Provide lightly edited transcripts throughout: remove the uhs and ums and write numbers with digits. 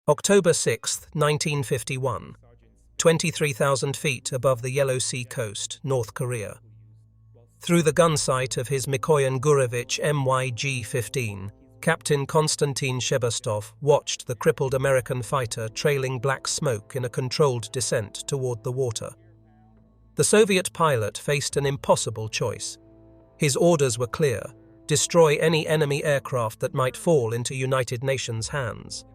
October 6, 1951. 23,000 feet above the Yellow Sea coast, North Korea. Through the gun sight of his Mikoyan Gurevich MyG-15, Captain Konstantin Shebestov watched the crippled American fighter trailing black smoke in a controlled descent toward the water. The Soviet pilot faced an impossible choice. His orders were clear: destroy any enemy aircraft that might fall into United Nations hands.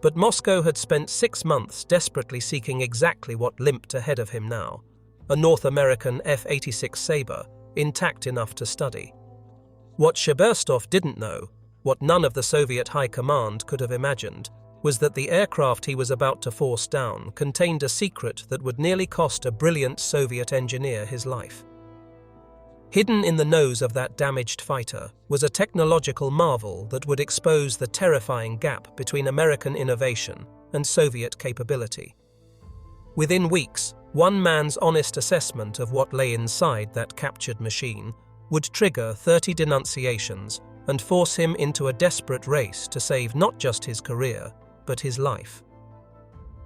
But Moscow had spent 6 months desperately seeking exactly what limped ahead of him now: a North American F-86 Sabre, intact enough to study. What Shebestov didn't know, what none of the Soviet High Command could have imagined, was that the aircraft he was about to force down contained a secret that would nearly cost a brilliant Soviet engineer his life. Hidden in the nose of that damaged fighter was a technological marvel that would expose the terrifying gap between American innovation and Soviet capability. Within weeks, one man's honest assessment of what lay inside that captured machine would trigger 30 denunciations and force him into a desperate race to save not just his career, but his life.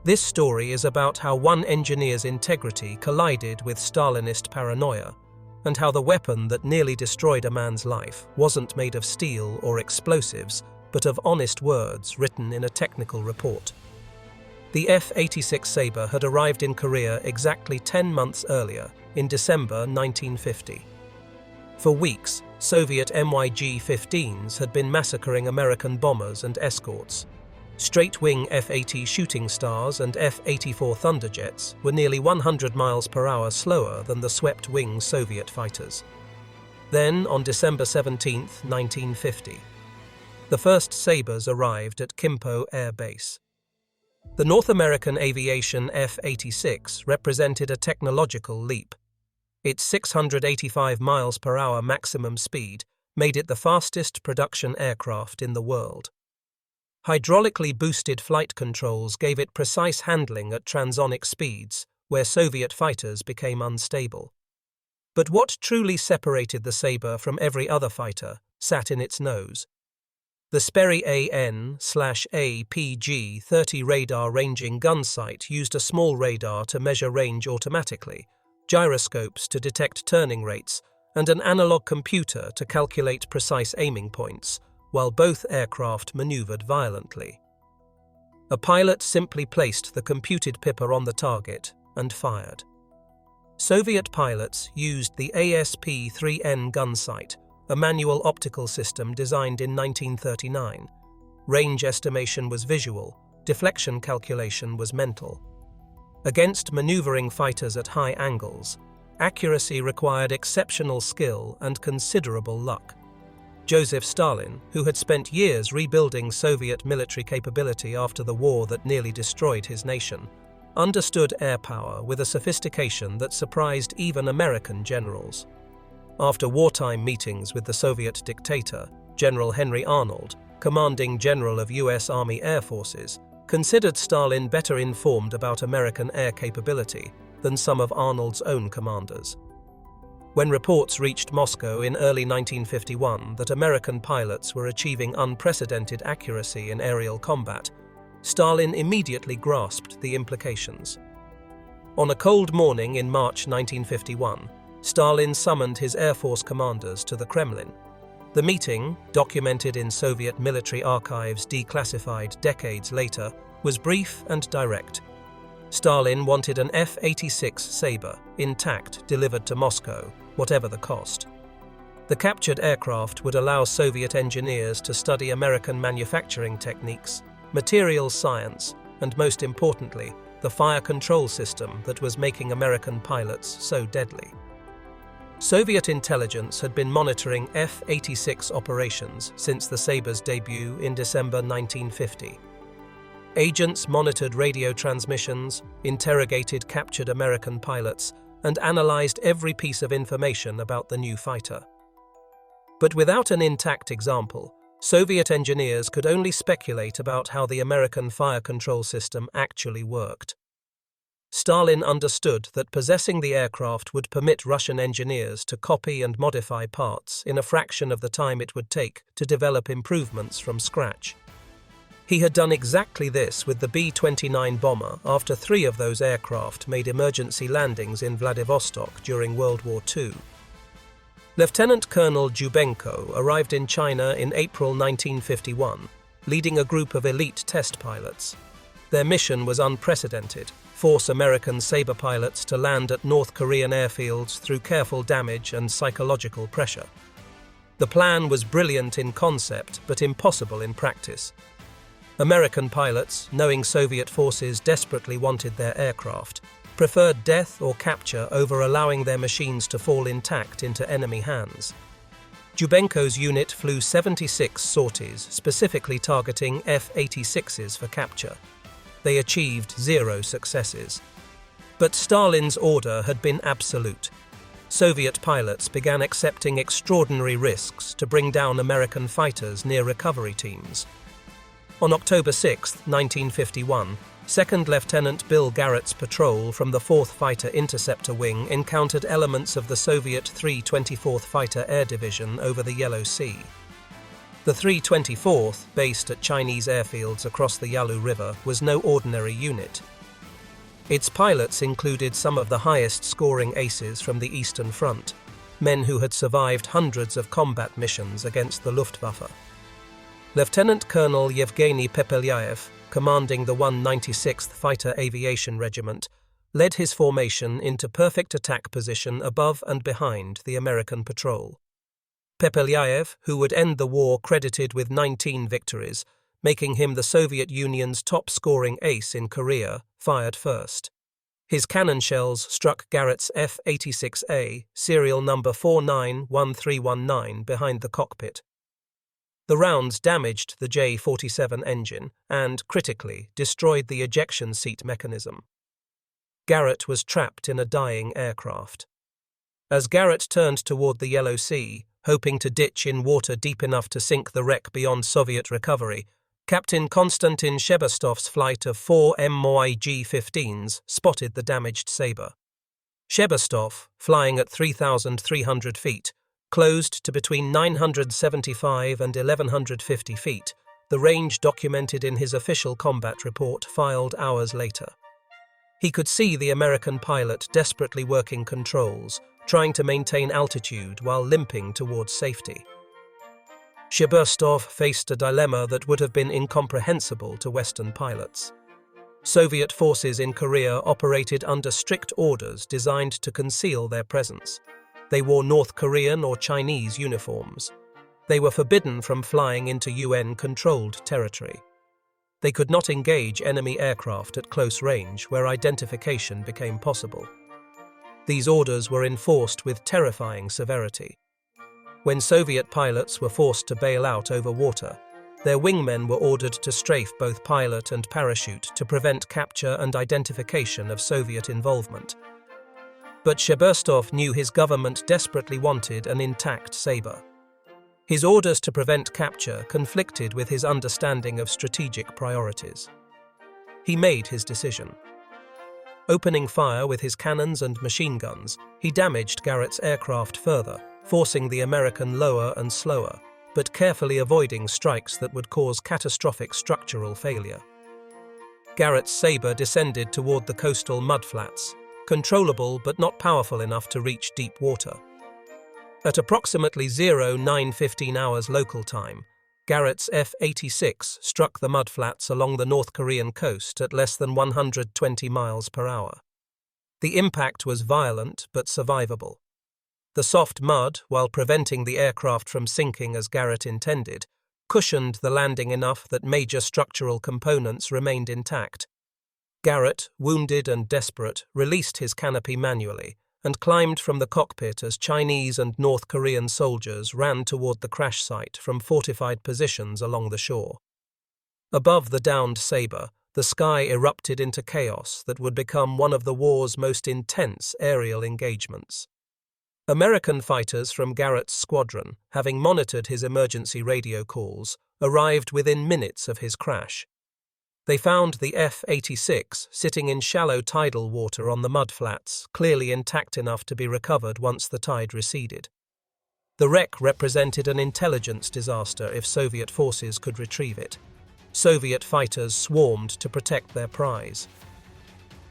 This story is about how one engineer's integrity collided with Stalinist paranoia, and how the weapon that nearly destroyed a man's life wasn't made of steel or explosives, but of honest words written in a technical report. The F-86 Sabre had arrived in Korea exactly 10 months earlier, in December 1950. For weeks, Soviet MyG-15s had been massacring American bombers and escorts. Straight-wing F-80 Shooting Stars and F-84 Thunderjets were nearly 100 miles per hour slower than the swept-wing Soviet fighters. Then, on December 17, 1950, the first Sabres arrived at Kimpo Air Base. The North American aviation F-86 represented a technological leap. Its 685 miles per hour maximum speed made it the fastest production aircraft in the world. Hydraulically boosted flight controls gave it precise handling at transonic speeds, where Soviet fighters became unstable. But what truly separated the Sabre from every other fighter sat in its nose. The Sperry AN/APG-30 radar ranging gun sight used a small radar to measure range automatically, gyroscopes to detect turning rates, and an analog computer to calculate precise aiming points, while both aircraft maneuvered violently. A pilot simply placed the computed pipper on the target and fired. Soviet pilots used the ASP-3N gun sight, a manual optical system designed in 1939. Range estimation was visual, deflection calculation was mental. Against maneuvering fighters at high angles, accuracy required exceptional skill and considerable luck. Joseph Stalin, who had spent years rebuilding Soviet military capability after the war that nearly destroyed his nation, understood air power with a sophistication that surprised even American generals. After wartime meetings with the Soviet dictator, General Henry Arnold, commanding general of U.S. Army Air Forces, considered Stalin better informed about American air capability than some of Arnold's own commanders. When reports reached Moscow in early 1951 that American pilots were achieving unprecedented accuracy in aerial combat, Stalin immediately grasped the implications. On a cold morning in March 1951, Stalin summoned his Air Force commanders to the Kremlin. The meeting, documented in Soviet military archives declassified decades later, was brief and direct. Stalin wanted an F-86 Sabre, intact, delivered to Moscow, whatever the cost. The captured aircraft would allow Soviet engineers to study American manufacturing techniques, materials science, and most importantly, the fire control system that was making American pilots so deadly. Soviet intelligence had been monitoring F-86 operations since the Sabre's debut in December 1950. Agents monitored radio transmissions, interrogated captured American pilots, and analyzed every piece of information about the new fighter. But without an intact example, Soviet engineers could only speculate about how the American fire control system actually worked. Stalin understood that possessing the aircraft would permit Russian engineers to copy and modify parts in a fraction of the time it would take to develop improvements from scratch. He had done exactly this with the B-29 bomber after 3 of those aircraft made emergency landings in Vladivostok during World War II. Lieutenant Colonel Jubenko arrived in China in April 1951, leading a group of elite test pilots. Their mission was unprecedented: force American Sabre pilots to land at North Korean airfields through careful damage and psychological pressure. The plan was brilliant in concept but impossible in practice. American pilots, knowing Soviet forces desperately wanted their aircraft, preferred death or capture over allowing their machines to fall intact into enemy hands. Jubenko's unit flew 76 sorties, specifically targeting F-86s for capture. They achieved 0 successes. But Stalin's order had been absolute. Soviet pilots began accepting extraordinary risks to bring down American fighters near recovery teams. On October 6, 1951, 2nd Lieutenant Bill Garrett's patrol from the 4th Fighter Interceptor Wing encountered elements of the Soviet 324th Fighter Air Division over the Yellow Sea. The 324th, based at Chinese airfields across the Yalu River, was no ordinary unit. Its pilots included some of the highest-scoring aces from the Eastern Front, men who had survived hundreds of combat missions against the Luftwaffe. Lieutenant Colonel Yevgeny Pepelyaev, commanding the 196th Fighter Aviation Regiment, led his formation into perfect attack position above and behind the American patrol. Pepelyaev, who would end the war credited with 19 victories, making him the Soviet Union's top-scoring ace in Korea, fired first. His cannon shells struck Garrett's F-86A, serial number 491319, behind the cockpit. The rounds damaged the J-47 engine and, critically, destroyed the ejection seat mechanism. Garrett was trapped in a dying aircraft. As Garrett turned toward the Yellow Sea, hoping to ditch in water deep enough to sink the wreck beyond Soviet recovery, Captain Konstantin Shebestov's flight of 4 MiG-15s spotted the damaged Sabre. Shebestov, flying at 3,300 feet, closed to between 975 and 1,150 feet, the range documented in his official combat report filed hours later. He could see the American pilot desperately working controls, trying to maintain altitude while limping towards safety. Shebestov faced a dilemma that would have been incomprehensible to Western pilots. Soviet forces in Korea operated under strict orders designed to conceal their presence. They wore North Korean or Chinese uniforms. They were forbidden from flying into UN-controlled territory. They could not engage enemy aircraft at close range where identification became possible. These orders were enforced with terrifying severity. When Soviet pilots were forced to bail out over water, their wingmen were ordered to strafe both pilot and parachute to prevent capture and identification of Soviet involvement. But Shebestov knew his government desperately wanted an intact Sabre. His orders to prevent capture conflicted with his understanding of strategic priorities. He made his decision. Opening fire with his cannons and machine guns, he damaged Garrett's aircraft further, forcing the American lower and slower, but carefully avoiding strikes that would cause catastrophic structural failure. Garrett's Sabre descended toward the coastal mudflats, controllable but not powerful enough to reach deep water. At approximately 09:15 hours local time, Garrett's F-86 struck the mudflats along the North Korean coast at less than 120 miles per hour. The impact was violent but survivable. The soft mud, while preventing the aircraft from sinking as Garrett intended, cushioned the landing enough that major structural components remained intact. Garrett, wounded and desperate, released his canopy manually and climbed from the cockpit as Chinese and North Korean soldiers ran toward the crash site from fortified positions along the shore. Above the downed Sabre, the sky erupted into chaos that would become one of the war's most intense aerial engagements. American fighters from Garrett's squadron, having monitored his emergency radio calls, arrived within minutes of his crash. They found the F-86 sitting in shallow tidal water on the mudflats, clearly intact enough to be recovered once the tide receded. The wreck represented an intelligence disaster if Soviet forces could retrieve it. Soviet fighters swarmed to protect their prize.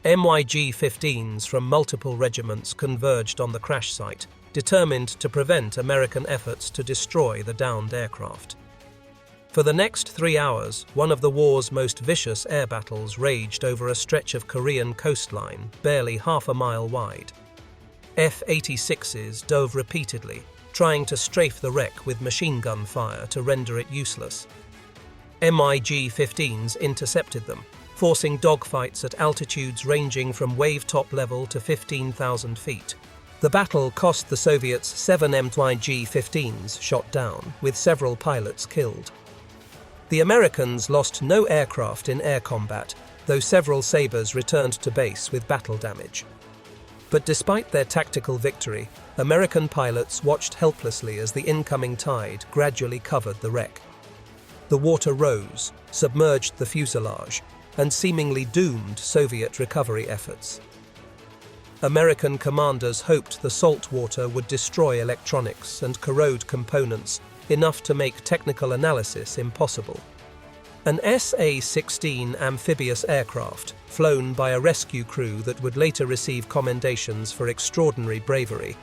MiG-15s from multiple regiments converged on the crash site, determined to prevent American efforts to destroy the downed aircraft. For the next 3 hours, one of the war's most vicious air battles raged over a stretch of Korean coastline, barely half a mile wide. F-86s dove repeatedly, trying to strafe the wreck with machine gun fire to render it useless. MiG-15s intercepted them, forcing dogfights at altitudes ranging from wave-top level to 15,000 feet. The battle cost the Soviets 7 MiG-15s shot down, with several pilots killed. The Americans lost no aircraft in air combat, though several Sabres returned to base with battle damage. But despite their tactical victory, American pilots watched helplessly as the incoming tide gradually covered the wreck. The water rose, submerged the fuselage, and seemingly doomed Soviet recovery efforts. American commanders hoped the salt water would destroy electronics and corrode components enough to make technical analysis impossible. An SA-16 amphibious aircraft, flown by a rescue crew that would later receive commendations for extraordinary bravery,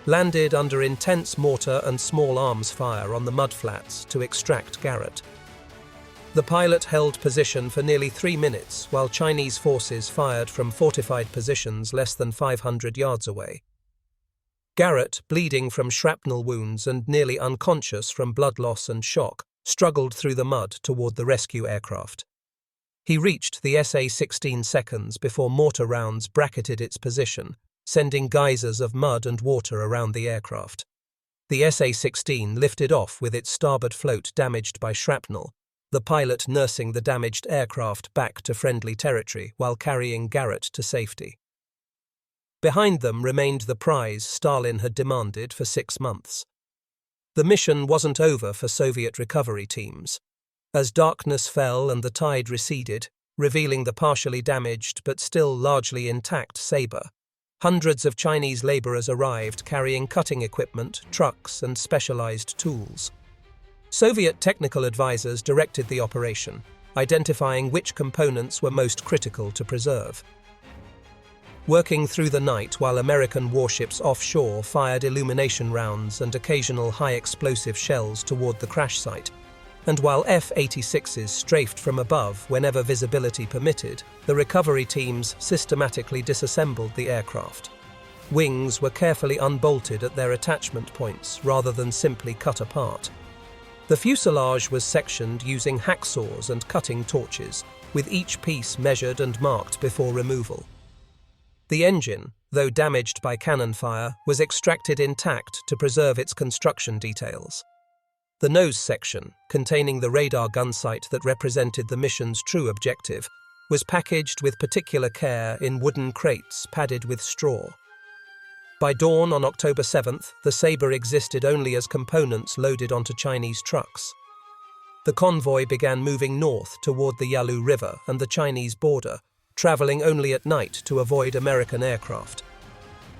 landed under intense mortar and small arms fire on the mudflats to extract Garrett. The pilot held position for nearly 3 minutes while Chinese forces fired from fortified positions less than 500 yards away. Garrett, bleeding from shrapnel wounds and nearly unconscious from blood loss and shock, struggled through the mud toward the rescue aircraft. He reached the SA-16 seconds before mortar rounds bracketed its position, sending geysers of mud and water around the aircraft. The SA-16 lifted off with its starboard float damaged by shrapnel, the pilot nursing the damaged aircraft back to friendly territory while carrying Garrett to safety. Behind them remained the prize Stalin had demanded for 6 months. The mission wasn't over for Soviet recovery teams. As darkness fell and the tide receded, revealing the partially damaged but still largely intact Sabre, hundreds of Chinese laborers arrived carrying cutting equipment, trucks, and specialized tools. Soviet technical advisors directed the operation, identifying which components were most critical to preserve. Working through the night while American warships offshore fired illumination rounds and occasional high-explosive shells toward the crash site, and while F-86s strafed from above whenever visibility permitted, the recovery teams systematically disassembled the aircraft. Wings were carefully unbolted at their attachment points rather than simply cut apart. The fuselage was sectioned using hacksaws and cutting torches, with each piece measured and marked before removal. The engine, though damaged by cannon fire, was extracted intact to preserve its construction details. The nose section, containing the radar gun sight that represented the mission's true objective, was packaged with particular care in wooden crates padded with straw. By dawn on October 7th, the Sabre existed only as components loaded onto Chinese trucks. The convoy began moving north toward the Yalu River and the Chinese border, traveling only at night to avoid American aircraft.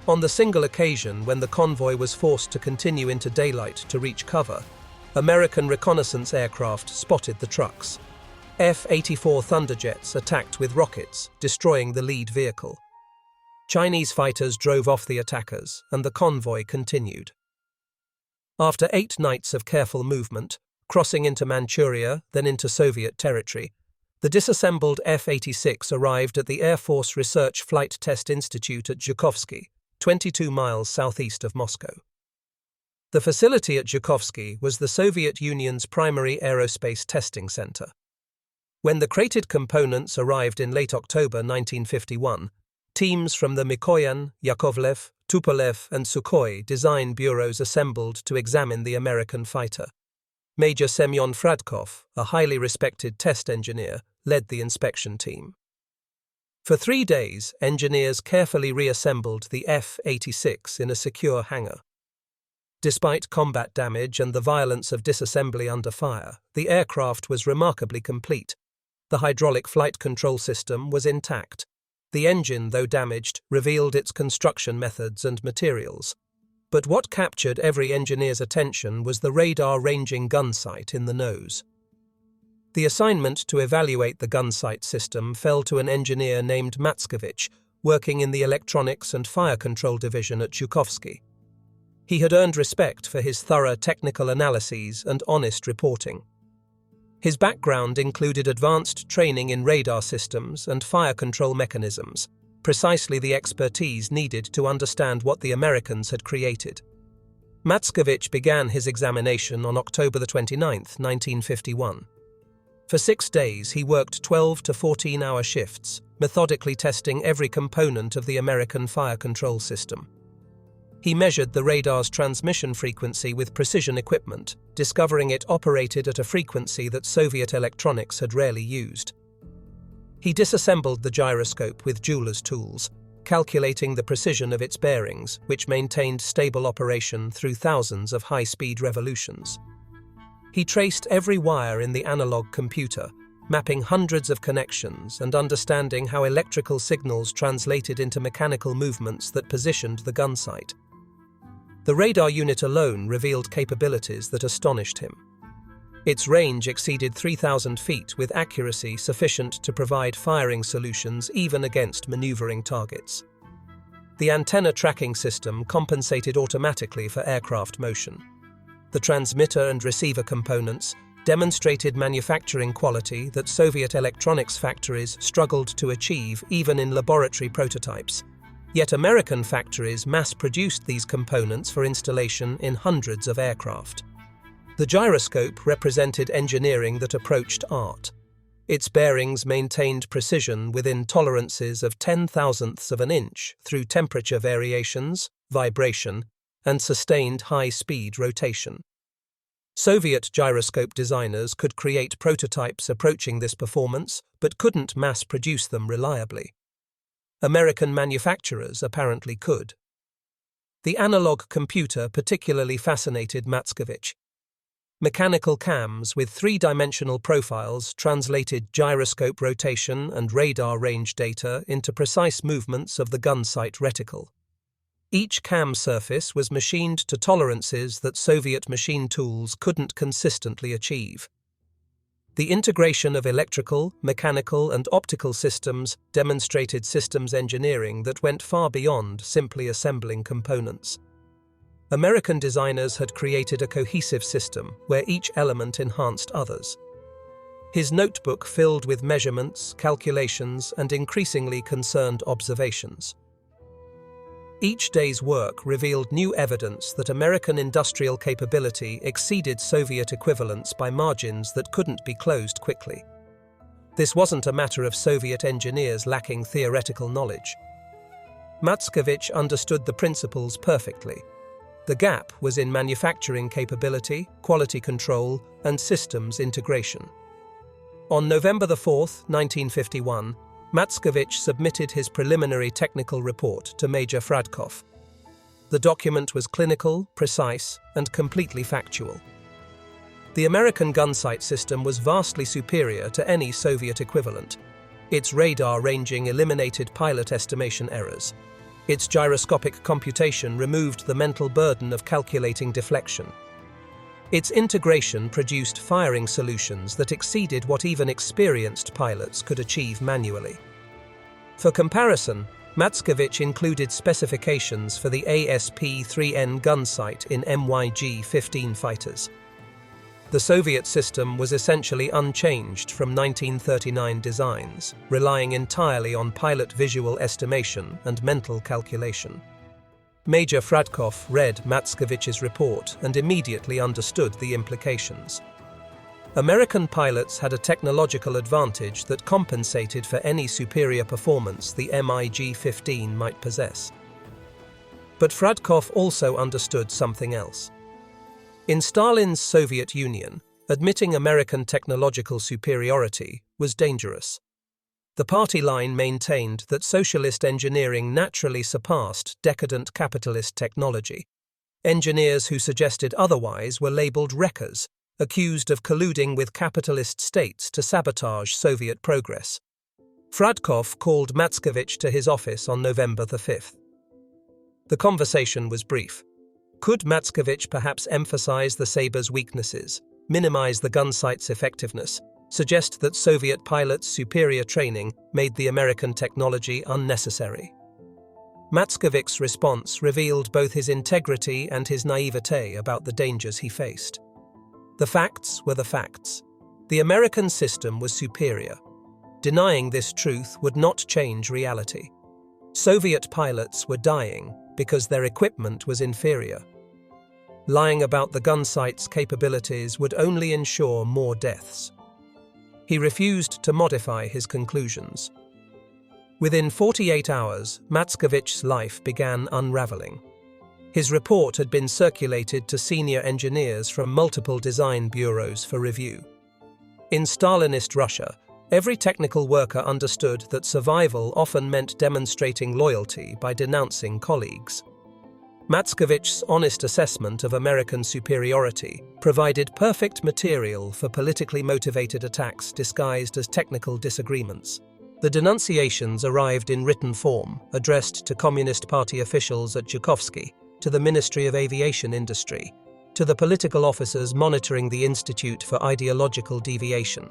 On the single occasion when the convoy was forced to continue into daylight to reach cover, American reconnaissance aircraft spotted the trucks. F-84 Thunderjets attacked with rockets, destroying the lead vehicle. Chinese fighters drove off the attackers, and the convoy continued. After 8 nights of careful movement, crossing into Manchuria, then into Soviet territory, the disassembled F-86 arrived at the Air Force Research Flight Test Institute at Zhukovsky, 22 miles southeast of Moscow. The facility at Zhukovsky was the Soviet Union's primary aerospace testing center. When the crated components arrived in late October 1951, teams from the Mikoyan, Yakovlev, Tupolev, and Sukhoi design bureaus assembled to examine the American fighter. Major Semyon Fradkov, a highly respected test engineer, led the inspection team. For 3 days, engineers carefully reassembled the F-86 in a secure hangar. Despite combat damage and the violence of disassembly under fire, the aircraft was remarkably complete. The hydraulic flight control system was intact. The engine, though damaged, revealed its construction methods and materials. But what captured every engineer's attention was the radar ranging gun sight in the nose. The assignment to evaluate the gun sight system fell to an engineer named Matskovich, working in the Electronics and Fire Control Division at Zhukovsky. He had earned respect for his thorough technical analyses and honest reporting. His background included advanced training in radar systems and fire control mechanisms, precisely the expertise needed to understand what the Americans had created. Matskovich began his examination on October 29, 1951. For 6 days, he worked 12 to 14-hour shifts, methodically testing every component of the American fire control system. He measured the radar's transmission frequency with precision equipment, discovering it operated at a frequency that Soviet electronics had rarely used. He disassembled the gyroscope with jeweler's tools, calculating the precision of its bearings, which maintained stable operation through thousands of high-speed revolutions. He traced every wire in the analog computer, mapping hundreds of connections and understanding how electrical signals translated into mechanical movements that positioned the gun sight. The radar unit alone revealed capabilities that astonished him. Its range exceeded 3,000 feet with accuracy sufficient to provide firing solutions even against maneuvering targets. The antenna tracking system compensated automatically for aircraft motion. The transmitter and receiver components demonstrated manufacturing quality that Soviet electronics factories struggled to achieve even in laboratory prototypes. Yet American factories mass-produced these components for installation in hundreds of aircraft. The gyroscope represented engineering that approached art. Its bearings maintained precision within tolerances of 10,000ths of an inch through temperature variations, vibration, and sustained high-speed rotation. Soviet gyroscope designers could create prototypes approaching this performance, but couldn't mass-produce them reliably. American manufacturers apparently could. The analog computer particularly fascinated Matskovich. Mechanical cams with three-dimensional profiles translated gyroscope rotation and radar range data into precise movements of the gun sight reticle. Each cam surface was machined to tolerances that Soviet machine tools couldn't consistently achieve. The integration of electrical, mechanical, and optical systems demonstrated systems engineering that went far beyond simply assembling components. American designers had created a cohesive system where each element enhanced others. His notebook filled with measurements, calculations, and increasingly concerned observations. Each day's work revealed new evidence that American industrial capability exceeded Soviet equivalents by margins that couldn't be closed quickly. This wasn't a matter of Soviet engineers lacking theoretical knowledge. Matskovich understood the principles perfectly. The gap was in manufacturing capability, quality control, and systems integration. On November 4, 1951, Matskovich submitted his preliminary technical report to Major Fradkov. The document was clinical, precise, and completely factual. The American gun sight system was vastly superior to any Soviet equivalent. Its radar ranging eliminated pilot estimation errors. Its gyroscopic computation removed the mental burden of calculating deflection. Its integration produced firing solutions that exceeded what even experienced pilots could achieve manually. For comparison, Matskovich included specifications for the ASP-3N gun sight in MiG-15 fighters. The Soviet system was essentially unchanged from 1939 designs, relying entirely on pilot visual estimation and mental calculation. Major Fradkov read Matskovich's report and immediately understood the implications. American pilots had a technological advantage that compensated for any superior performance the MiG-15 might possess. But Fradkov also understood something else. In Stalin's Soviet Union, admitting American technological superiority was dangerous. The party line maintained that socialist engineering naturally surpassed decadent capitalist technology. Engineers who suggested otherwise were labeled wreckers, accused of colluding with capitalist states to sabotage Soviet progress. Fradkov called Matskovich to his office on November 5th. The conversation was brief. Could Matskovich perhaps emphasize the Sabre's weaknesses, minimize the gun sight's effectiveness, suggest that Soviet pilots' superior training made the American technology unnecessary. Matskevich's response revealed both his integrity and his naivete about the dangers he faced. The facts were the facts. The American system was superior. Denying this truth would not change reality. Soviet pilots were dying because their equipment was inferior. Lying about the gun site's capabilities would only ensure more deaths. He refused to modify his conclusions. Within 48 hours, Matskevich's life began unraveling. His report had been circulated to senior engineers from multiple design bureaus for review. In Stalinist Russia, every technical worker understood that survival often meant demonstrating loyalty by denouncing colleagues. Matskevich's honest assessment of American superiority provided perfect material for politically motivated attacks disguised as technical disagreements. The denunciations arrived in written form, addressed to Communist Party officials at Zhukovsky, to the Ministry of Aviation Industry, to the political officers monitoring the Institute for Ideological Deviation.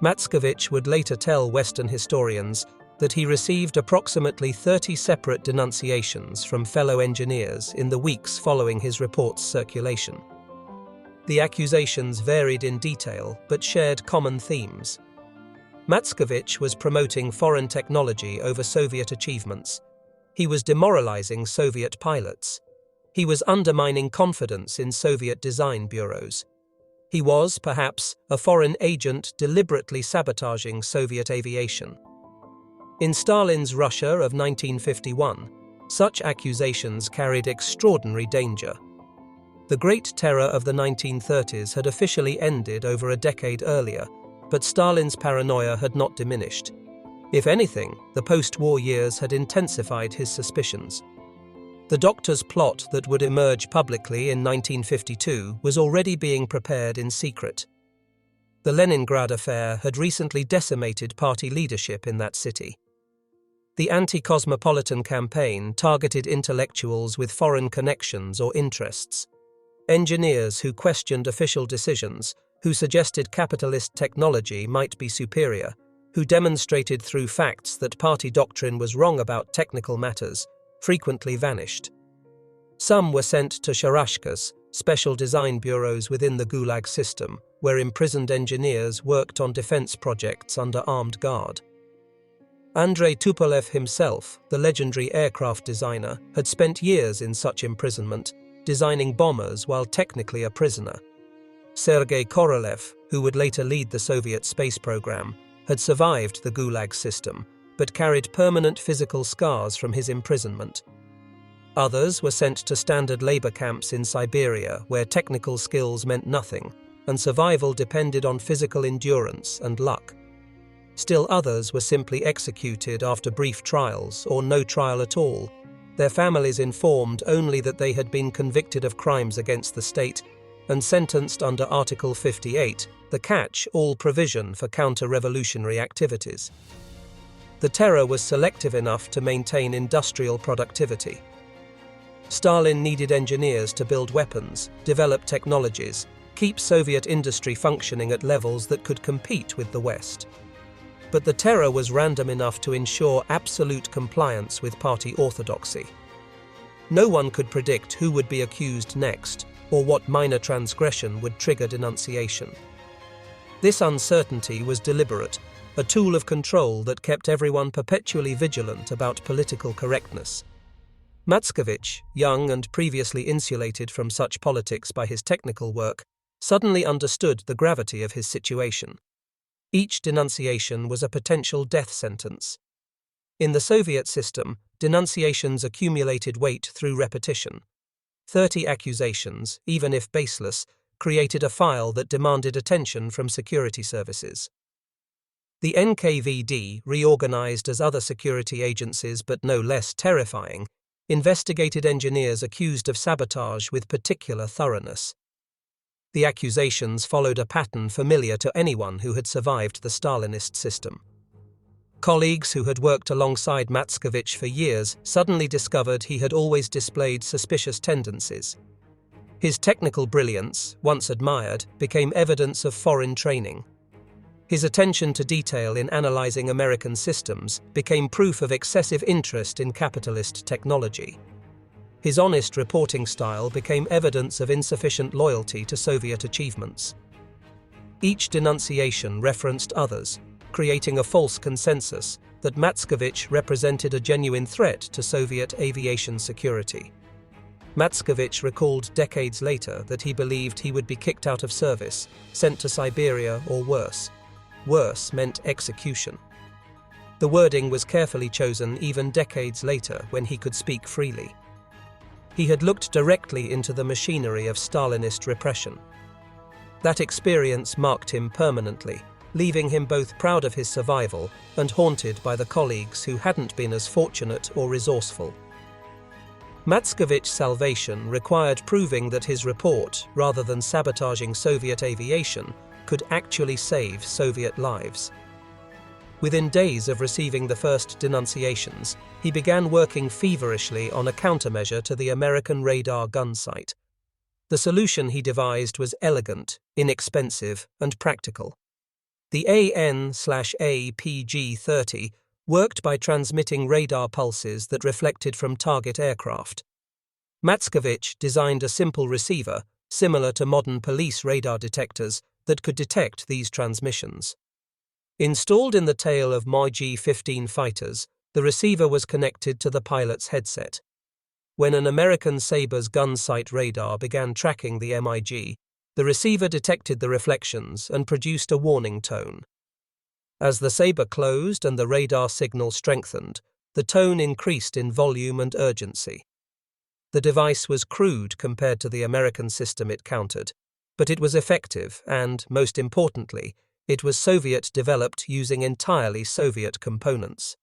Matskevich would later tell Western historians that he received approximately 30 separate denunciations from fellow engineers in the weeks following his report's circulation. The accusations varied in detail but shared common themes. Matskevich was promoting foreign technology over Soviet achievements. He was demoralizing Soviet pilots. He was undermining confidence in Soviet design bureaus. He was, perhaps, a foreign agent deliberately sabotaging Soviet aviation. In Stalin's Russia of 1951, such accusations carried extraordinary danger. The Great Terror of the 1930s had officially ended over a decade earlier, but Stalin's paranoia had not diminished. If anything, the post-war years had intensified his suspicions. The doctor's plot that would emerge publicly in 1952 was already being prepared in secret. The Leningrad affair had recently decimated party leadership in that city. The anti-cosmopolitan campaign targeted intellectuals with foreign connections or interests. Engineers who questioned official decisions, who suggested capitalist technology might be superior, who demonstrated through facts that party doctrine was wrong about technical matters, frequently vanished. Some were sent to sharashkas, special design bureaus within the Gulag system, where imprisoned engineers worked on defense projects under armed guard. Andrei Tupolev himself, the legendary aircraft designer, had spent years in such imprisonment, designing bombers while technically a prisoner. Sergei Korolev, who would later lead the Soviet space program, had survived the Gulag system, but carried permanent physical scars from his imprisonment. Others were sent to standard labor camps in Siberia, where technical skills meant nothing, and survival depended on physical endurance and luck. Still others were simply executed after brief trials or no trial at all, their families informed only that they had been convicted of crimes against the state and sentenced under Article 58, the catch-all provision for counter-revolutionary activities. The terror was selective enough to maintain industrial productivity. Stalin needed engineers to build weapons, develop technologies, keep Soviet industry functioning at levels that could compete with the West. But the terror was random enough to ensure absolute compliance with party orthodoxy. No one could predict who would be accused next, or what minor transgression would trigger denunciation. This uncertainty was deliberate, a tool of control that kept everyone perpetually vigilant about political correctness. Matskevich, young and previously insulated from such politics by his technical work, suddenly understood the gravity of his situation. Each denunciation was a potential death sentence. In the Soviet system, denunciations accumulated weight through repetition. 30 accusations, even if baseless, created a file that demanded attention from security services. The NKVD, reorganized as other security agencies but no less terrifying, investigated engineers accused of sabotage with particular thoroughness. The accusations followed a pattern familiar to anyone who had survived the Stalinist system. Colleagues who had worked alongside Matskevich for years suddenly discovered he had always displayed suspicious tendencies. His technical brilliance, once admired, became evidence of foreign training. His attention to detail in analyzing American systems became proof of excessive interest in capitalist technology. His honest reporting style became evidence of insufficient loyalty to Soviet achievements. Each denunciation referenced others, creating a false consensus that Matskovich represented a genuine threat to Soviet aviation security. Matskovich recalled decades later that he believed he would be kicked out of service, sent to Siberia, or worse. Worse meant execution. The wording was carefully chosen even decades later when he could speak freely. He had looked directly into the machinery of Stalinist repression. That experience marked him permanently, leaving him both proud of his survival and haunted by the colleagues who hadn't been as fortunate or resourceful. Matskovich's salvation required proving that his report, rather than sabotaging Soviet aviation, could actually save Soviet lives. Within days of receiving the first denunciations, he began working feverishly on a countermeasure to the American radar gun sight. The solution he devised was elegant, inexpensive, and practical. The AN/APG-30 worked by transmitting radar pulses that reflected from target aircraft. Matskovich designed a simple receiver, similar to modern police radar detectors, that could detect these transmissions. Installed in the tail of MiG-15 fighters, the receiver was connected to the pilot's headset. When an American Sabre's gun sight radar began tracking the MiG, the receiver detected the reflections and produced a warning tone. As the Sabre closed and the radar signal strengthened, the tone increased in volume and urgency. The device was crude compared to the American system it countered, but it was effective and, most importantly, it was Soviet-developed using entirely Soviet components.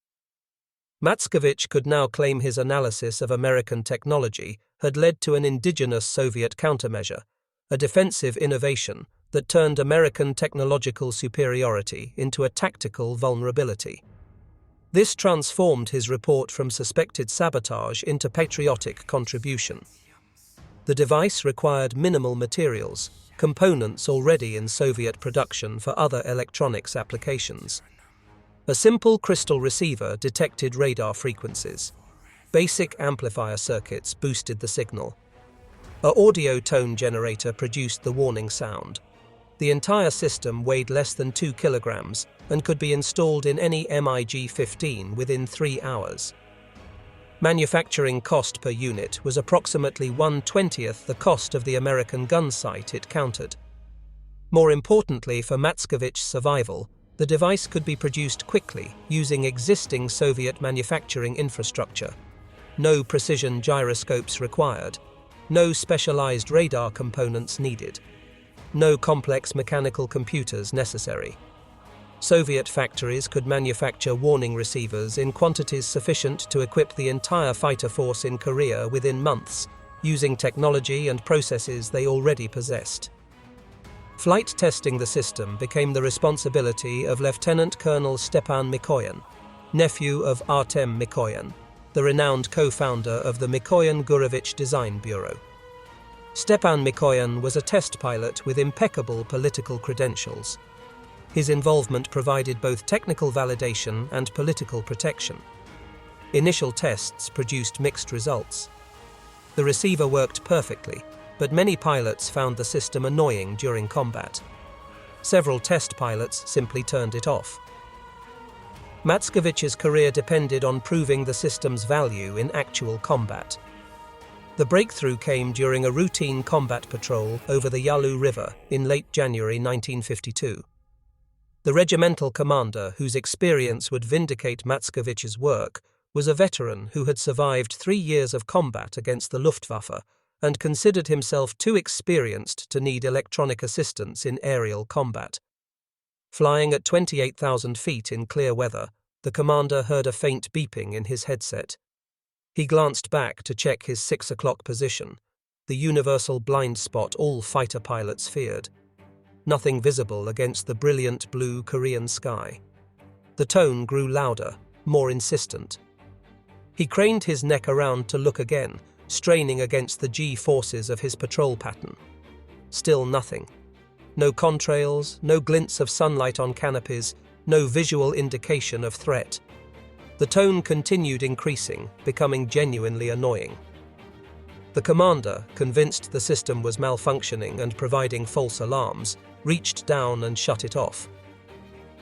Matskovich could now claim his analysis of American technology had led to an indigenous Soviet countermeasure, a defensive innovation that turned American technological superiority into a tactical vulnerability. This transformed his report from suspected sabotage into patriotic contribution. The device required minimal materials, components already in Soviet production for other electronics applications. A simple crystal receiver detected radar frequencies. Basic amplifier circuits boosted the signal. An audio tone generator produced the warning sound. The entire system weighed less than 2 kilograms and could be installed in any MiG-15 within 3 hours. Manufacturing cost per unit was approximately 1/20th the cost of the American gun sight it countered. More importantly for Matskovich's survival, the device could be produced quickly using existing Soviet manufacturing infrastructure. No precision gyroscopes required. No specialized radar components needed. No complex mechanical computers necessary. Soviet factories could manufacture warning receivers in quantities sufficient to equip the entire fighter force in Korea within months, using technology and processes they already possessed. Flight testing the system became the responsibility of Lieutenant Colonel Stepan Mikoyan, nephew of Artem Mikoyan, the renowned co-founder of the Mikoyan-Gurevich Design Bureau. Stepan Mikoyan was a test pilot with impeccable political credentials. His involvement provided both technical validation and political protection. Initial tests produced mixed results. The receiver worked perfectly, but many pilots found the system annoying during combat. Several test pilots simply turned it off. Matskovich's career depended on proving the system's value in actual combat. The breakthrough came during a routine combat patrol over the Yalu River in late January 1952. The regimental commander, whose experience would vindicate Matskovich's work, was a veteran who had survived 3 years of combat against the Luftwaffe and considered himself too experienced to need electronic assistance in aerial combat. Flying at 28,000 feet in clear weather, the commander heard a faint beeping in his headset. He glanced back to check his 6 o'clock position, the universal blind spot all fighter pilots feared. Nothing visible against the brilliant blue Korean sky. The tone grew louder, more insistent. He craned his neck around to look again, straining against the G-forces of his patrol pattern. Still nothing. No contrails, no glints of sunlight on canopies, no visual indication of threat. The tone continued increasing, becoming genuinely annoying. The commander, convinced the system was malfunctioning and providing false alarms, reached down and shut it off.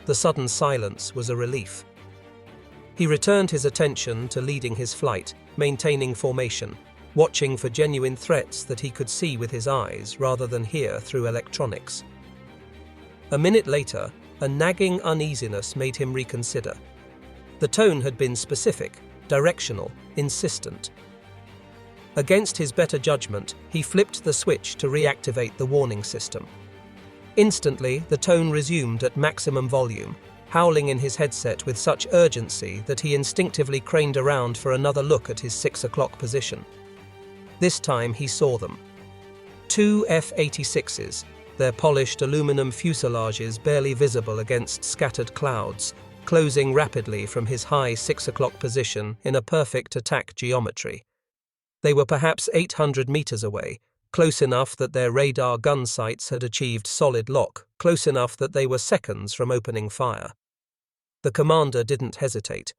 The sudden silence was a relief. He returned his attention to leading his flight, maintaining formation, watching for genuine threats that he could see with his eyes rather than hear through electronics. A minute later, a nagging uneasiness made him reconsider. The tone had been specific, directional, insistent. Against his better judgment, he flipped the switch to reactivate the warning system. Instantly, the tone resumed at maximum volume, howling in his headset with such urgency that he instinctively craned around for another look at his 6 o'clock position. This time he saw them. 2 F-86s, their polished aluminum fuselages barely visible against scattered clouds, closing rapidly from his high 6 o'clock position in a perfect attack geometry. They were perhaps 800 meters away, close enough that their radar gun sights had achieved solid lock, close enough that they were seconds from opening fire. The commander didn't hesitate.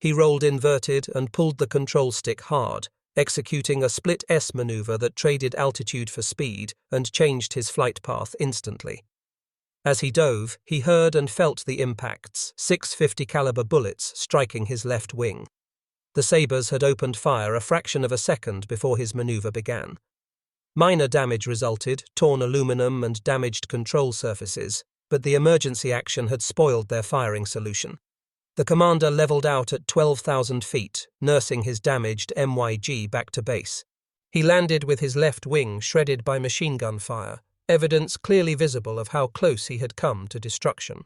He rolled inverted and pulled the control stick hard, executing a split S maneuver that traded altitude for speed and changed his flight path instantly. As he dove, he heard and felt the impacts, 650 caliber bullets striking his left wing. The Sabres had opened fire a fraction of a second before his maneuver began. Minor damage resulted, torn aluminum and damaged control surfaces, but the emergency action had spoiled their firing solution. The commander leveled out at 12,000 feet, nursing his damaged MYG back to base. He landed with his left wing shredded by machine gun fire, evidence clearly visible of how close he had come to destruction.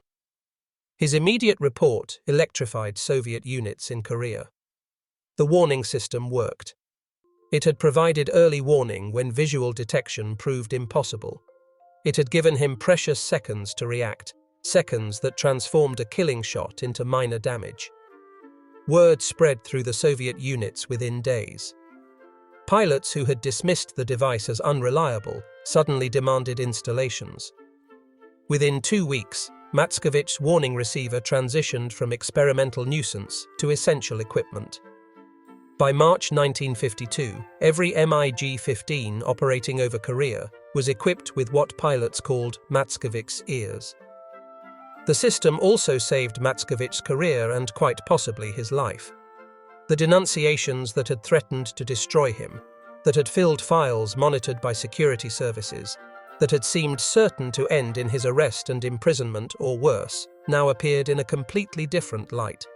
His immediate report electrified Soviet units in Korea. The warning system worked. It had provided early warning when visual detection proved impossible. It had given him precious seconds to react, seconds that transformed a killing shot into minor damage. Word spread through the Soviet units within days. Pilots who had dismissed the device as unreliable suddenly demanded installations. Within 2 weeks, Matskevich's warning receiver transitioned from experimental nuisance to essential equipment. By March 1952, every MiG-15 operating over Korea was equipped with what pilots called Matskevich's ears. The system also saved Matskevich's career and quite possibly his life. The denunciations that had threatened to destroy him, that had filled files monitored by security services, that had seemed certain to end in his arrest and imprisonment or worse, now appeared in a completely different light.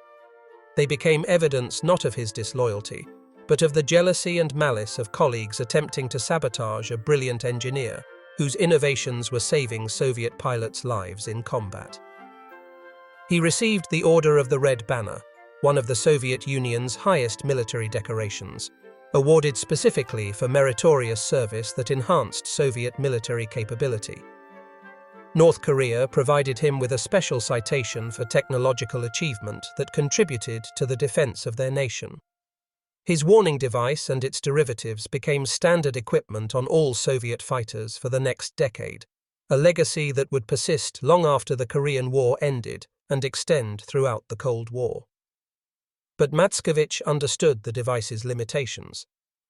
They became evidence not of his disloyalty, but of the jealousy and malice of colleagues attempting to sabotage a brilliant engineer whose innovations were saving Soviet pilots' lives in combat. He received the Order of the Red Banner, one of the Soviet Union's highest military decorations, awarded specifically for meritorious service that enhanced Soviet military capability. North Korea provided him with a special citation for technological achievement that contributed to the defense of their nation. His warning device and its derivatives became standard equipment on all Soviet fighters for the next decade, a legacy that would persist long after the Korean War ended and extend throughout the Cold War. But Matskevich understood the device's limitations.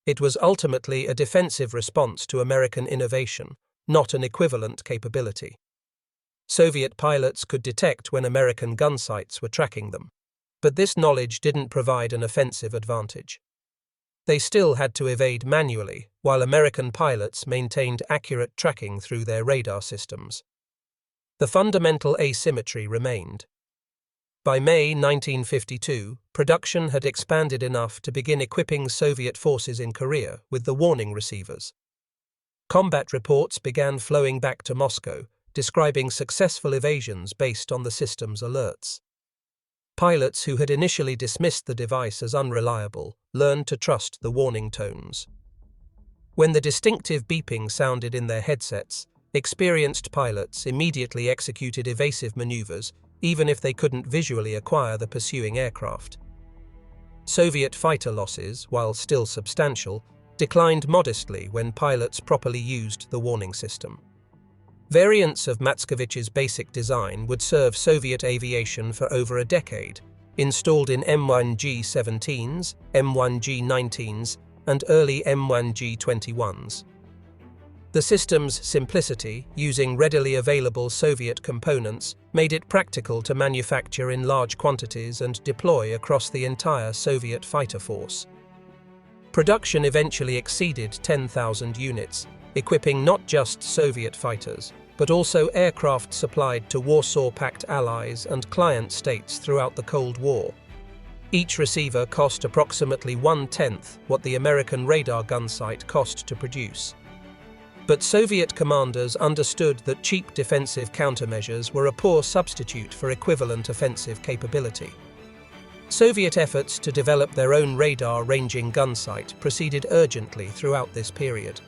It was ultimately a defensive response to American innovation, not an equivalent capability. Soviet pilots could detect when American gun sights were tracking them, but this knowledge didn't provide an offensive advantage. They still had to evade manually, while American pilots maintained accurate tracking through their radar systems. The fundamental asymmetry remained. By May 1952, production had expanded enough to begin equipping Soviet forces in Korea with the warning receivers. Combat reports began flowing back to Moscow, describing successful evasions based on the system's alerts. Pilots who had initially dismissed the device as unreliable learned to trust the warning tones. When the distinctive beeping sounded in their headsets, experienced pilots immediately executed evasive maneuvers, even if they couldn't visually acquire the pursuing aircraft. Soviet fighter losses, while still substantial, declined modestly when pilots properly used the warning system. Variants of Matskevich's basic design would serve Soviet aviation for over a decade, installed in M1G-17s, M1G-19s, and early M1G-21s. The system's simplicity, using readily available Soviet components, made it practical to manufacture in large quantities and deploy across the entire Soviet fighter force. Production eventually exceeded 10,000 units, equipping not just Soviet fighters, but also aircraft supplied to Warsaw Pact allies and client states throughout the Cold War. Each receiver cost approximately 1/10 what the American radar gun sight cost to produce. But Soviet commanders understood that cheap defensive countermeasures were a poor substitute for equivalent offensive capability. Soviet efforts to develop their own radar-ranging gun sight proceeded urgently throughout this period.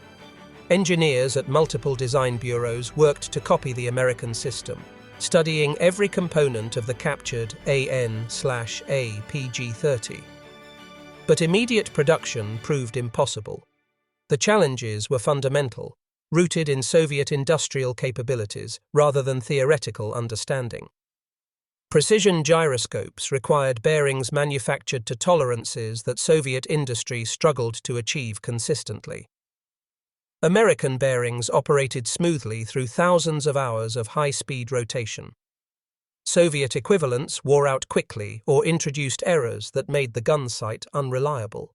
Engineers at multiple design bureaus worked to copy the American system, studying every component of the captured AN/A PG-30. But immediate production proved impossible. The challenges were fundamental, rooted in Soviet industrial capabilities rather than theoretical understanding. Precision gyroscopes required bearings manufactured to tolerances that Soviet industry struggled to achieve consistently. American bearings operated smoothly through thousands of hours of high-speed rotation. Soviet equivalents wore out quickly or introduced errors that made the gun sight unreliable.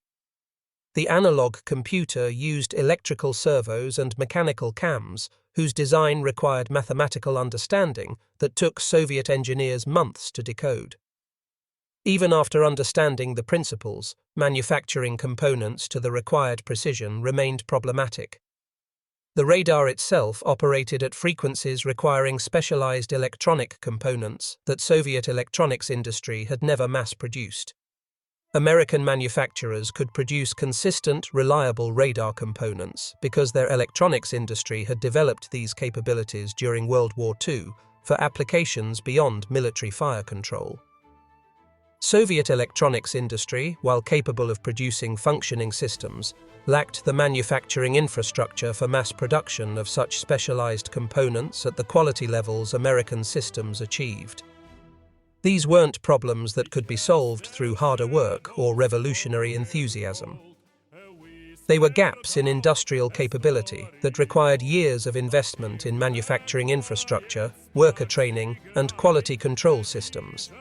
The analog computer used electrical servos and mechanical cams, whose design required mathematical understanding that took Soviet engineers months to decode. Even after understanding the principles, manufacturing components to the required precision remained problematic. The radar itself operated at frequencies requiring specialized electronic components that Soviet electronics industry had never mass-produced. American manufacturers could produce consistent, reliable radar components because their electronics industry had developed these capabilities during World War II for applications beyond military fire control. Soviet electronics industry, while capable of producing functioning systems, lacked the manufacturing infrastructure for mass production of such specialized components at the quality levels American systems achieved. These weren't problems that could be solved through harder work or revolutionary enthusiasm. They were gaps in industrial capability that required years of investment in manufacturing infrastructure, worker training, and quality control systems.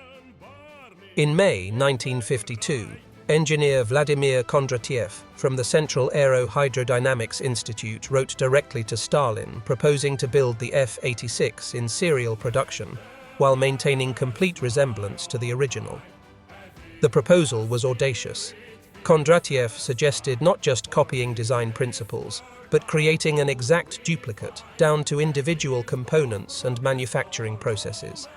In May 1952, engineer Vladimir Kondratiev from the Central Aero Hydrodynamics Institute wrote directly to Stalin proposing to build the F-86 in serial production while maintaining complete resemblance to the original. The proposal was audacious. Kondratiev suggested not just copying design principles, but creating an exact duplicate down to individual components and manufacturing processes.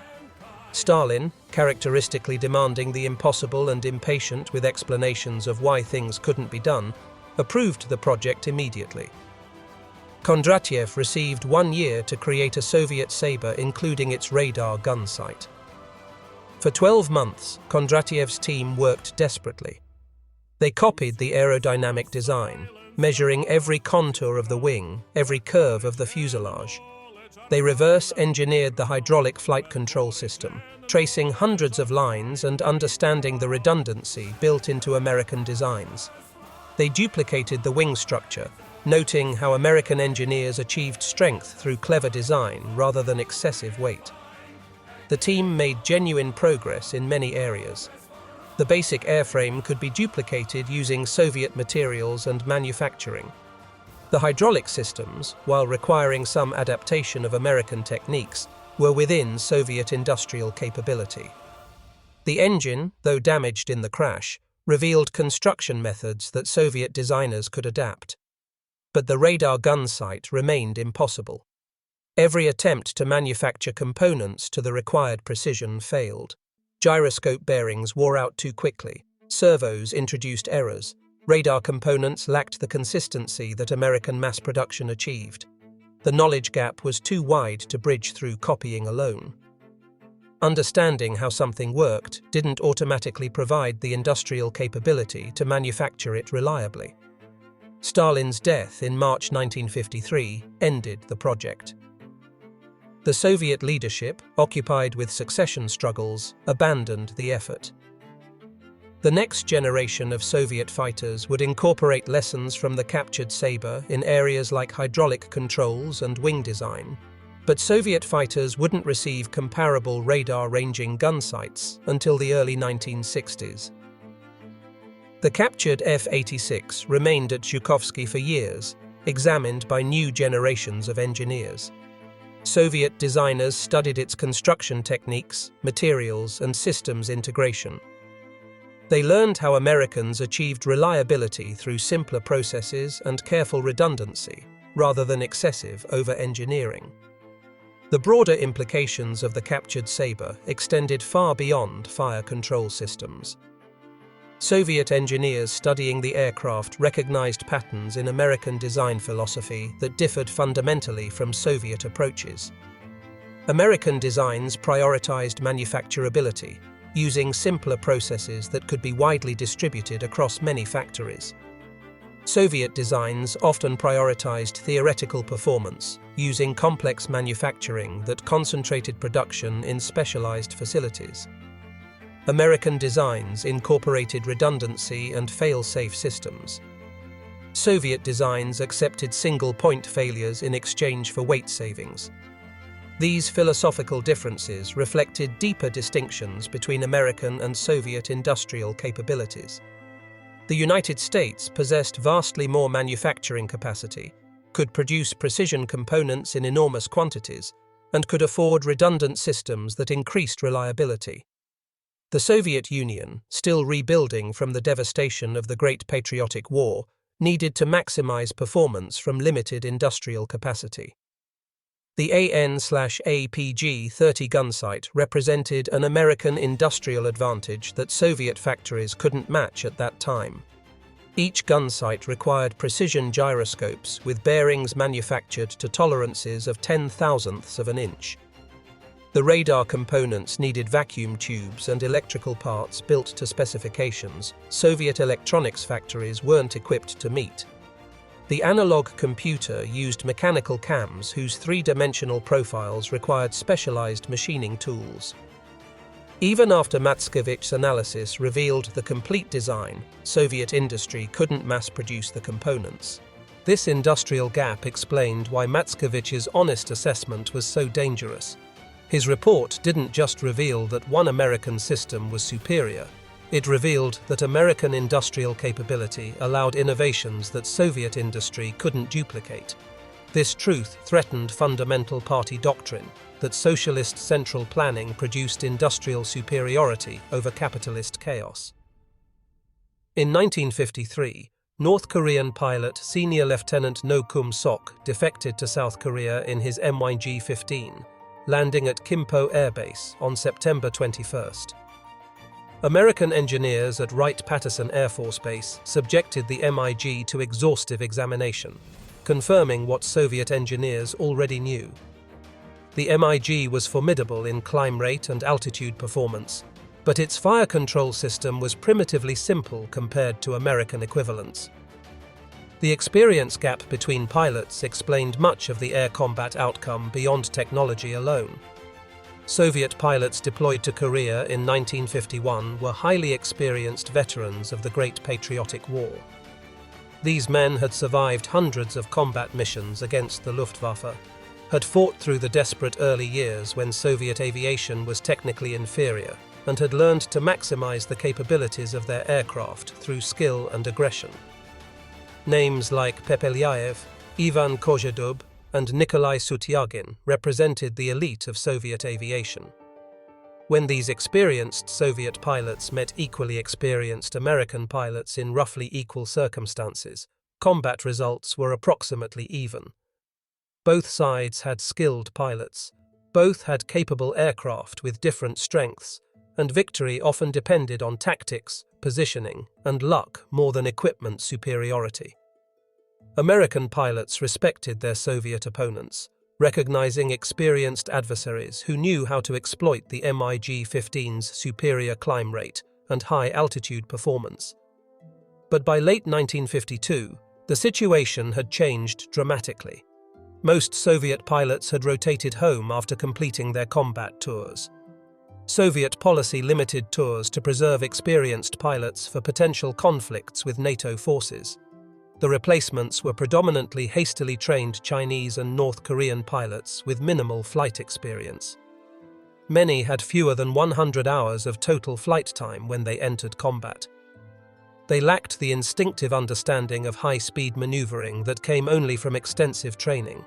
Stalin, characteristically demanding the impossible and impatient with explanations of why things couldn't be done, approved the project immediately. Kondratiev received 1 year to create a Soviet Sabre including its radar gun sight. For 12 months, Kondratiev's team worked desperately. They copied the aerodynamic design, measuring every contour of the wing, every curve of the fuselage. They reverse-engineered the hydraulic flight control system, tracing hundreds of lines and understanding the redundancy built into American designs. They duplicated the wing structure, noting how American engineers achieved strength through clever design rather than excessive weight. The team made genuine progress in many areas. The basic airframe could be duplicated using Soviet materials and manufacturing. The hydraulic systems, while requiring some adaptation of American techniques, were within Soviet industrial capability. The engine, though damaged in the crash, revealed construction methods that Soviet designers could adapt. But the radar gun sight remained impossible. Every attempt to manufacture components to the required precision failed. Gyroscope bearings wore out too quickly, servos introduced errors, radar components lacked the consistency that American mass production achieved. The knowledge gap was too wide to bridge through copying alone. Understanding how something worked didn't automatically provide the industrial capability to manufacture it reliably. Stalin's death in March 1953 ended the project. The Soviet leadership, occupied with succession struggles, abandoned the effort. The next generation of Soviet fighters would incorporate lessons from the captured Sabre in areas like hydraulic controls and wing design, but Soviet fighters wouldn't receive comparable radar-ranging gun sights until the early 1960s. The captured F-86 remained at Zhukovsky for years, examined by new generations of engineers. Soviet designers studied its construction techniques, materials, and systems integration. They learned how Americans achieved reliability through simpler processes and careful redundancy, rather than excessive over-engineering. The broader implications of the captured Sabre extended far beyond fire control systems. Soviet engineers studying the aircraft recognized patterns in American design philosophy that differed fundamentally from Soviet approaches. American designs prioritized manufacturability, using simpler processes that could be widely distributed across many factories. Soviet designs often prioritized theoretical performance, using complex manufacturing that concentrated production in specialized facilities. American designs incorporated redundancy and fail-safe systems. Soviet designs accepted single-point failures in exchange for weight savings. These philosophical differences reflected deeper distinctions between American and Soviet industrial capabilities. The United States possessed vastly more manufacturing capacity, could produce precision components in enormous quantities, and could afford redundant systems that increased reliability. The Soviet Union, still rebuilding from the devastation of the Great Patriotic War, needed to maximize performance from limited industrial capacity. The AN/APG 30 gun sight represented an American industrial advantage that Soviet factories couldn't match at that time. Each gun sight required precision gyroscopes with bearings manufactured to tolerances of 10,000ths of an inch. The radar components needed vacuum tubes and electrical parts built to specifications Soviet electronics factories weren't equipped to meet. The analog computer used mechanical cams whose three-dimensional profiles required specialized machining tools. Even after Mackiewicz analysis revealed the complete design, Soviet industry couldn't mass-produce the components. This industrial gap explained why Mackiewicz's honest assessment was so dangerous. His report didn't just reveal that one American system was superior. It revealed that American industrial capability allowed innovations that Soviet industry couldn't duplicate. This truth threatened fundamental party doctrine that socialist central planning produced industrial superiority over capitalist chaos. In 1953, North Korean pilot Senior Lieutenant No Kum-sok defected to South Korea in his MiG-15, landing at Kimpo Air Base on September 21st. American engineers at Wright-Patterson Air Force Base subjected the MiG to exhaustive examination, confirming what Soviet engineers already knew. The MiG was formidable in climb rate and altitude performance, but its fire control system was primitively simple compared to American equivalents. The experience gap between pilots explained much of the air combat outcome beyond technology alone. Soviet pilots deployed to Korea in 1951 were highly experienced veterans of the Great Patriotic War. These men had survived hundreds of combat missions against the Luftwaffe, had fought through the desperate early years when Soviet aviation was technically inferior, and had learned to maximize the capabilities of their aircraft through skill and aggression. Names like Pepelyaev, Ivan Kozhedub, and Nikolai Sutyagin represented the elite of Soviet aviation. When these experienced Soviet pilots met equally experienced American pilots in roughly equal circumstances, combat results were approximately even. Both sides had skilled pilots, both had capable aircraft with different strengths, and victory often depended on tactics, positioning, and luck more than equipment superiority. American pilots respected their Soviet opponents, recognizing experienced adversaries who knew how to exploit the MiG-15's superior climb rate and high-altitude performance. But by late 1952, the situation had changed dramatically. Most Soviet pilots had rotated home after completing their combat tours. Soviet policy limited tours to preserve experienced pilots for potential conflicts with NATO forces. The replacements were predominantly hastily trained Chinese and North Korean pilots with minimal flight experience. Many had fewer than 100 hours of total flight time when they entered combat. They lacked the instinctive understanding of high-speed maneuvering that came only from extensive training.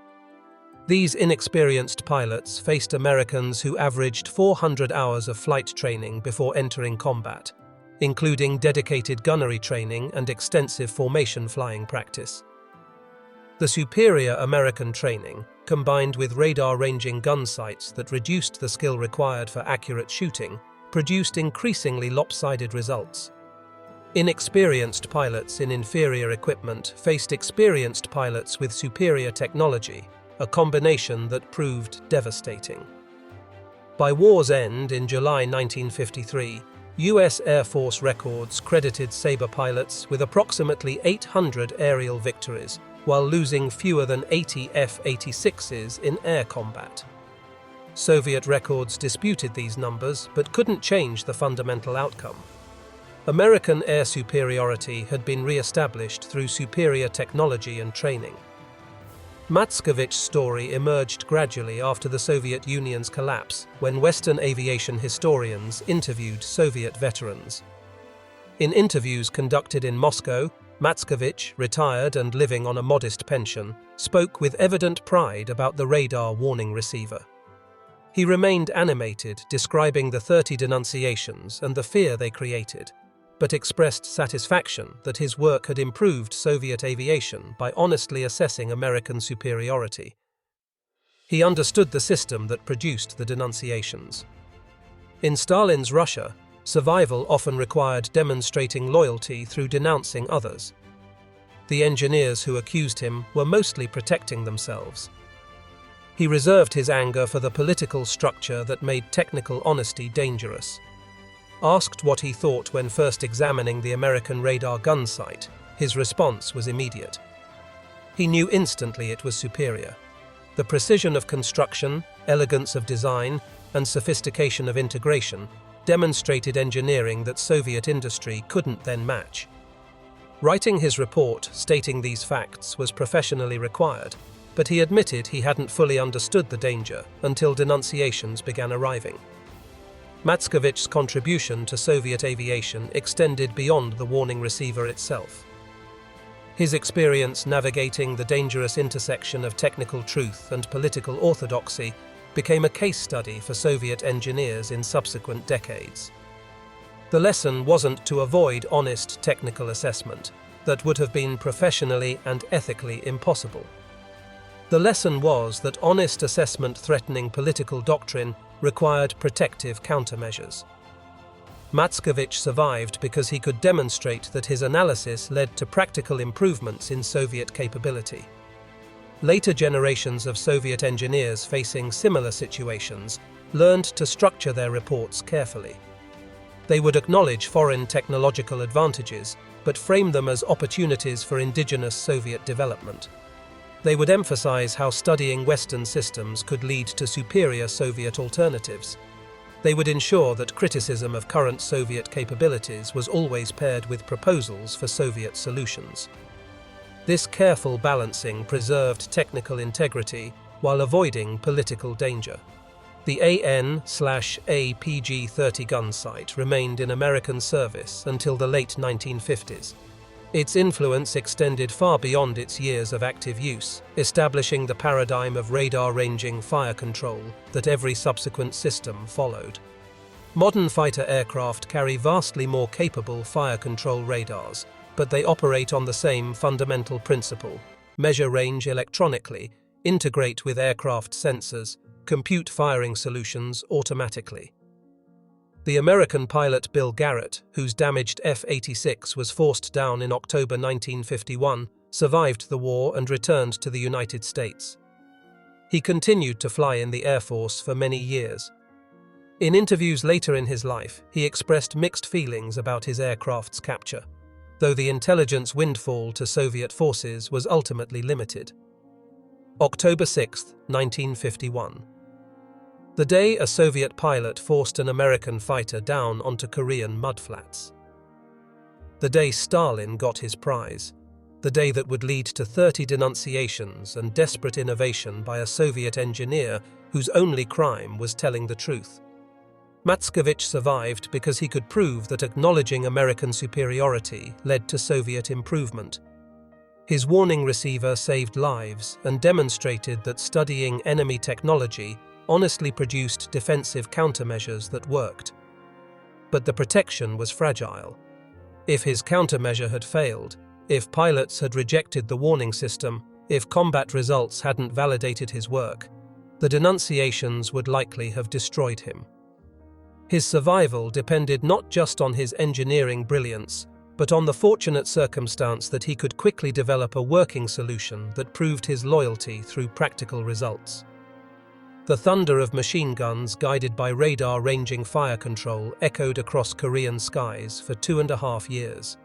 These inexperienced pilots faced Americans who averaged 400 hours of flight training before entering combat, including dedicated gunnery training and extensive formation flying practice. The superior American training, combined with radar-ranging gun sights that reduced the skill required for accurate shooting, produced increasingly lopsided results. Inexperienced pilots in inferior equipment faced experienced pilots with superior technology, a combination that proved devastating. By war's end in July 1953, U.S. Air Force records credited Sabre pilots with approximately 800 aerial victories, while losing fewer than 80 F-86s in air combat. Soviet records disputed these numbers but couldn't change the fundamental outcome. American air superiority had been re-established through superior technology and training. Matskevich's story emerged gradually after the Soviet Union's collapse, when Western aviation historians interviewed Soviet veterans. In interviews conducted in Moscow, Matskevich, retired and living on a modest pension, spoke with evident pride about the radar warning receiver. He remained animated, describing the 30 denunciations and the fear they created, but expressed satisfaction that his work had improved Soviet aviation by honestly assessing American superiority. He understood the system that produced the denunciations. In Stalin's Russia, survival often required demonstrating loyalty through denouncing others. The engineers who accused him were mostly protecting themselves. He reserved his anger for the political structure that made technical honesty dangerous. Asked what he thought when first examining the American radar gun sight, his response was immediate. He knew instantly it was superior. The precision of construction, elegance of design, and sophistication of integration demonstrated engineering that Soviet industry couldn't then match. Writing his report stating these facts was professionally required, but he admitted he hadn't fully understood the danger until denunciations began arriving. Matskevich's contribution to Soviet aviation extended beyond the warning receiver itself. His experience navigating the dangerous intersection of technical truth and political orthodoxy became a case study for Soviet engineers in subsequent decades. The lesson wasn't to avoid honest technical assessment that would have been professionally and ethically impossible. The lesson was that honest assessment threatening political doctrine required protective countermeasures. Matskevich survived because he could demonstrate that his analysis led to practical improvements in Soviet capability. Later generations of Soviet engineers facing similar situations learned to structure their reports carefully. They would acknowledge foreign technological advantages, but frame them as opportunities for indigenous Soviet development. They would emphasize how studying Western systems could lead to superior Soviet alternatives. They would ensure that criticism of current Soviet capabilities was always paired with proposals for Soviet solutions. This careful balancing preserved technical integrity while avoiding political danger. The AN/APG-30 gun sight remained in American service until the late 1950s. Its influence extended far beyond its years of active use, establishing the paradigm of radar-ranging fire control that every subsequent system followed. Modern fighter aircraft carry vastly more capable fire control radars, but they operate on the same fundamental principle: measure range electronically, integrate with aircraft sensors, compute firing solutions automatically. The American pilot Bill Garrett, whose damaged F-86 was forced down in October 1951, survived the war and returned to the United States. He continued to fly in the Air Force for many years. In interviews later in his life, he expressed mixed feelings about his aircraft's capture, though the intelligence windfall to Soviet forces was ultimately limited. October 6, 1951. The day a Soviet pilot forced an American fighter down onto Korean mudflats. The day Stalin got his prize. The day that would lead to 30 denunciations and desperate innovation by a Soviet engineer whose only crime was telling the truth. Matskovich survived because he could prove that acknowledging American superiority led to Soviet improvement. His warning receiver saved lives and demonstrated that studying enemy technology honestly produced defensive countermeasures that worked. But the protection was fragile. If his countermeasure had failed, if pilots had rejected the warning system, if combat results hadn't validated his work, the denunciations would likely have destroyed him. His survival depended not just on his engineering brilliance, but on the fortunate circumstance that he could quickly develop a working solution that proved his loyalty through practical results. The thunder of machine guns guided by radar-ranging fire control echoed across Korean skies for 2.5 years.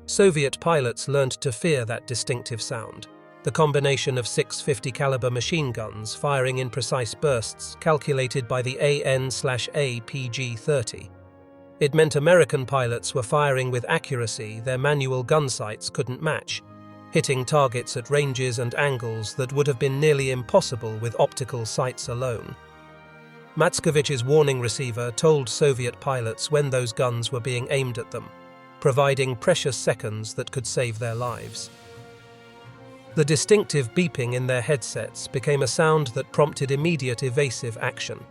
Soviet pilots learned to fear that distinctive sound, the combination of 650 caliber machine guns firing in precise bursts calculated by the AN/APG-30. It meant American pilots were firing with accuracy their manual gun sights couldn't match, hitting targets at ranges and angles that would have been nearly impossible with optical sights alone. Matskovich's warning receiver told Soviet pilots when those guns were being aimed at them, providing precious seconds that could save their lives. The distinctive beeping in their headsets became a sound that prompted immediate evasive action.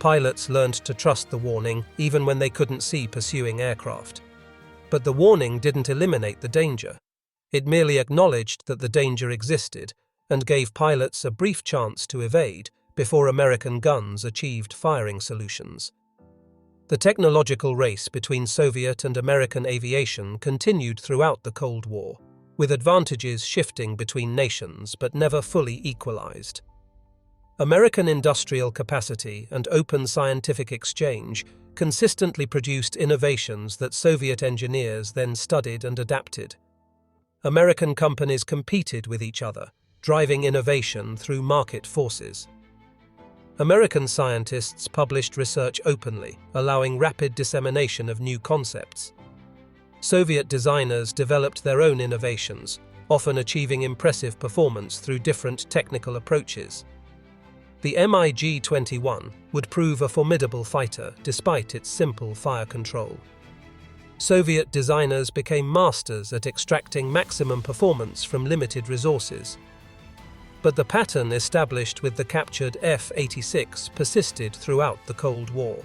Pilots learned to trust the warning even when they couldn't see pursuing aircraft. But the warning didn't eliminate the danger. It merely acknowledged that the danger existed and gave pilots a brief chance to evade before American guns achieved firing solutions. The technological race between Soviet and American aviation continued throughout the Cold War, with advantages shifting between nations but never fully equalized. American industrial capacity and open scientific exchange consistently produced innovations that Soviet engineers then studied and adapted. American companies competed with each other, driving innovation through market forces. American scientists published research openly, allowing rapid dissemination of new concepts. Soviet designers developed their own innovations, often achieving impressive performance through different technical approaches. The MiG-21 would prove a formidable fighter despite its simple fire control. Soviet designers became masters at extracting maximum performance from limited resources. But the pattern established with the captured F-86 persisted throughout the Cold War.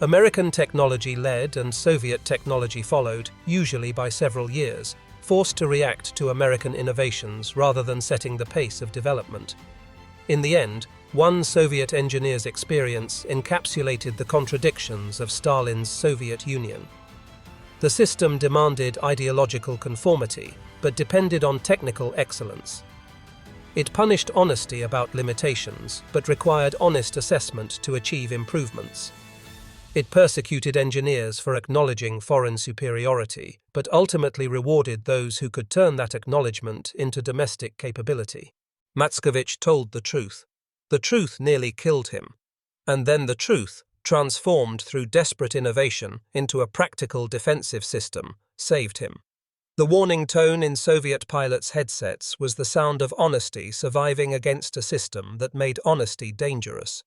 American technology led and Soviet technology followed, usually by several years, forced to react to American innovations rather than setting the pace of development. In the end, one Soviet engineer's experience encapsulated the contradictions of Stalin's Soviet Union. The system demanded ideological conformity, but depended on technical excellence. It punished honesty about limitations, but required honest assessment to achieve improvements. It persecuted engineers for acknowledging foreign superiority, but ultimately rewarded those who could turn that acknowledgement into domestic capability. Matskovich told the truth. The truth nearly killed him. And then the truth, transformed through desperate innovation into a practical defensive system, saved him. The warning tone in Soviet pilots' headsets was the sound of honesty surviving against a system that made honesty dangerous.